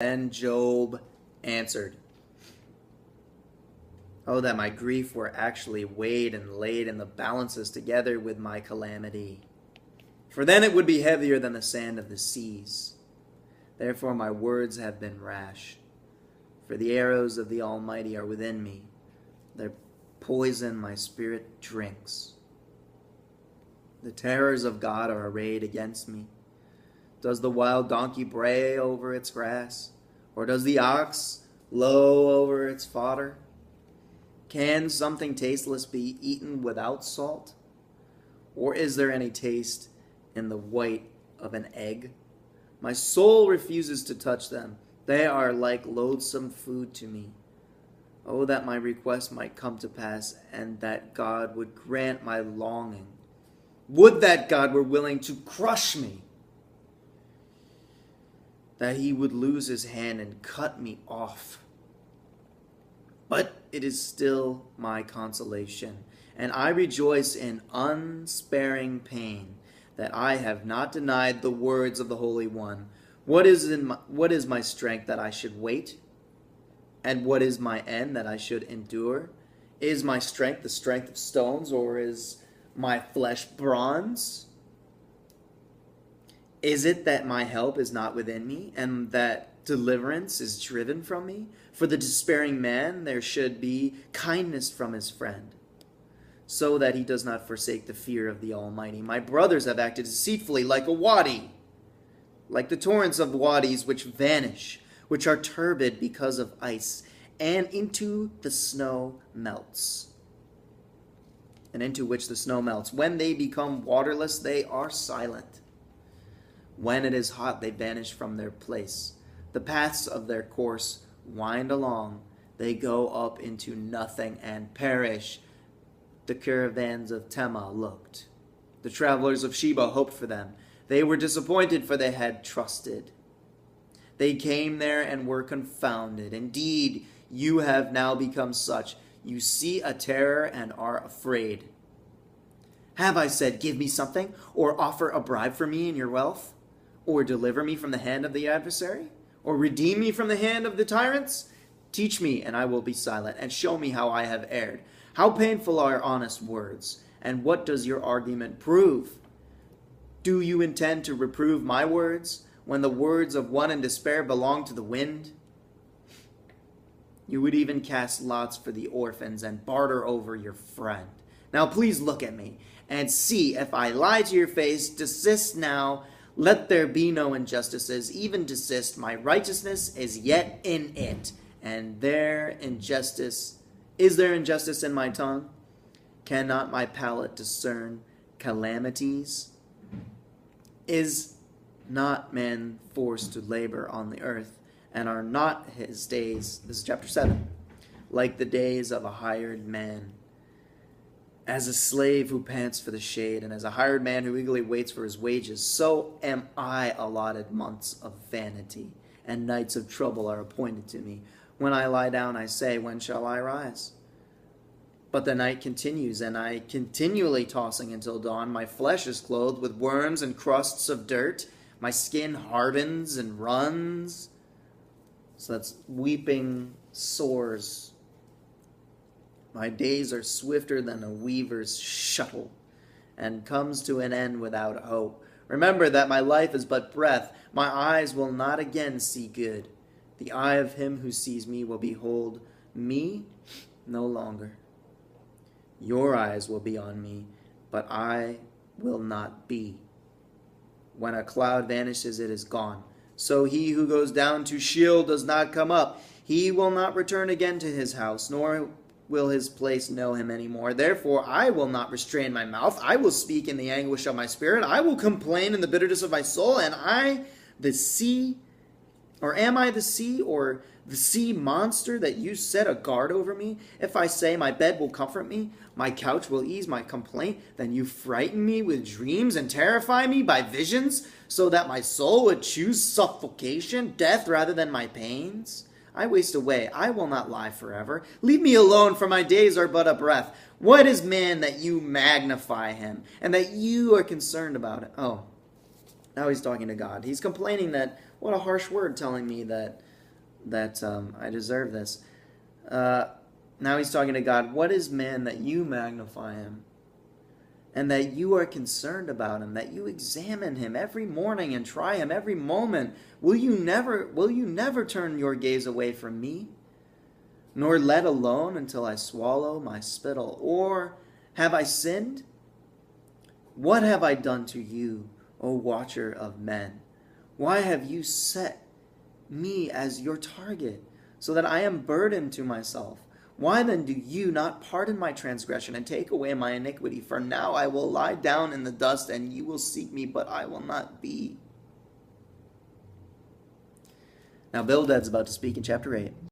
Then Job answered, "Oh, that my grief were actually weighed and laid in the balances together with my calamity. For then it would be heavier than the sand of the seas. Therefore my words have been rash. For the arrows of the Almighty are within me. Their poison my spirit drinks. The terrors of God are arrayed against me. Does the wild donkey bray over its grass? Or does the ox low over its fodder? Can something tasteless be eaten without salt? Or is there any taste in the white of an egg? My soul refuses to touch them. They are like loathsome food to me. Oh, that my request might come to pass, and that God would grant my longing. Would that God were willing to crush me, that he would lose his hand and cut me off. But it is still my consolation, and I rejoice in unsparing pain, that I have not denied the words of the Holy One. What is my strength that I should wait? And what is my end that I should endure? Is my strength the strength of stones, or is my flesh bronze? Is it that my help is not within me, and that deliverance is driven from me? For the despairing man there should be kindness from his friend, so that he does not forsake the fear of the Almighty. My brothers have acted deceitfully like a wadi, like the torrents of wadis which vanish, which are turbid because of ice, and into the snow melts, and into which the snow melts. When they become waterless, they are silent. When it is hot, they vanish from their place. The paths of their course wind along. They go up into nothing and perish. The caravans of Tema looked. The travelers of Sheba hoped for them. They were disappointed, for they had trusted. They came there and were confounded. Indeed, you have now become such. You see a terror and are afraid. Have I said, give me something, or offer a bribe for me in your wealth? Or deliver me from the hand of the adversary? Or redeem me from the hand of the tyrants? Teach me, and I will be silent, and show me how I have erred. How painful are honest words, and what does your argument prove? Do you intend to reprove my words, when the words of one in despair belong to the wind? You would even cast lots for the orphans, and barter over your friend. Now please look at me, and see if I lie to your face. Desist now. Let there be no injustices, even desist. My righteousness is yet in it, and is there injustice in my tongue? Cannot my palate discern calamities? Is not man forced to labor on the earth, and are not his days, this is chapter 7, like the days of a hired man? As a slave who pants for the shade, and as a hired man who eagerly waits for his wages, so am I allotted months of vanity, and nights of trouble are appointed to me. When I lie down, I say, when shall I rise? But the night continues, and I continually tossing until dawn. My flesh is clothed with worms and crusts of dirt. My skin hardens and runs. So that's weeping sores. My days are swifter than a weaver's shuttle, and comes to an end without hope. Remember that my life is but breath. My eyes will not again see good. The eye of him who sees me will behold me no longer. Your eyes will be on me, but I will not be. When a cloud vanishes, it is gone. So he who goes down to Sheol does not come up. He will not return again to his house, nor will his place know him anymore. Therefore, I will not restrain my mouth. I will speak in the anguish of my spirit. I will complain in the bitterness of my soul. And am I the sea, or the sea monster that you set a guard over me? If I say my bed will comfort me, my couch will ease my complaint, then you frighten me with dreams and terrify me by visions, so that my soul would choose suffocation, death rather than my pains. I waste away. I will not lie forever. Leave me alone, for my days are but a breath. What is man that you magnify him, and that you are concerned about it? Oh, now he's talking to God. He's complaining that, what a harsh word, telling me that that I deserve this. Now he's talking to God. What is man that you magnify him, and that you are concerned about him, that you examine him every morning and try him every moment? Will you never turn your gaze away from me, nor let alone until I swallow my spittle? Or have I sinned? What have I done to you, O watcher of men? Why have you set me as your target, so that I am burdened to myself? Why then do you not pardon my transgression and take away my iniquity? For now I will lie down in the dust, and you will seek me, but I will not be. Now Bildad's about to speak in chapter 8.